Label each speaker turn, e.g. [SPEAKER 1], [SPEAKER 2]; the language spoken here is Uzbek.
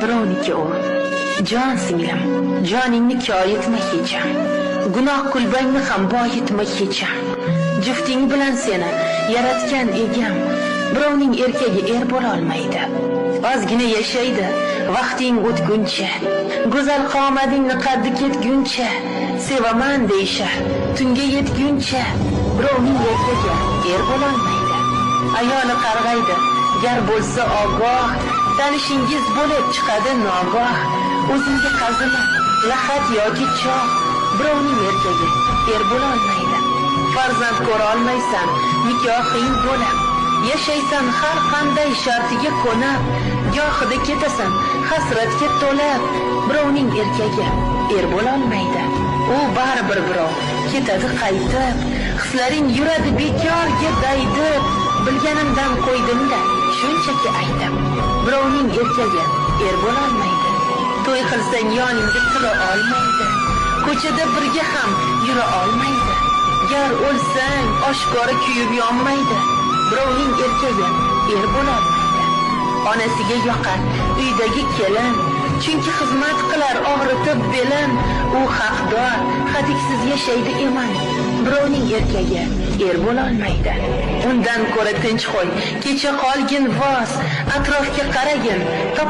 [SPEAKER 1] birovniki u. Jon singlim, joningni koyitma hecham. Gunoh kulbangni ham boyitma hecham. Jufting bilan seni yaratgan egam, birovning erkagi bo'la olmaydi. Ozgina yashaydi, vaqting o'tguncha, go'zal qomadingni qaddi ketguncha, sevaman deyshar, tunga yetguncha, birovning erkagi bo'la olmaydi. Ayoli qarg'aydi, gar bo'lsa ogoh, tanishingiz bo'lib chiqadi nogoh. O'zingga qazima, lahat yoki choh, birovning erkagi bo'la olmaydi. Farzand ko'ra olmaysan, nikohing bo'lib, yashaysan har qanday shartiga ko'nab, gohida ketasan hasratga to'lab, birovning erkagi bo'la olmaydi. U baribir birov ketadi qaytib, hislaring yuradi bekorga daydib. Bilganimdan qo'ydim-da, shunchaki aytib, birovning erkagi bo'la olmaydi. To'y qilsang yoningga tura olmaydi, ko'chada birga ham yura olmaydi. Gar o'lsang oshkora kuyib yonmaydi, birovning erkagi bo'la olmaydi. Onasiga yoqar uydagi kelin, chunki xizmat qilar og'ritib belin. U haqdor, hadiksiz yashaydi eman, birovning erkagi bo'la olmaydi. Undan ko'ra tinch qo'y, kecha qolgin voz, atrofga qaragin.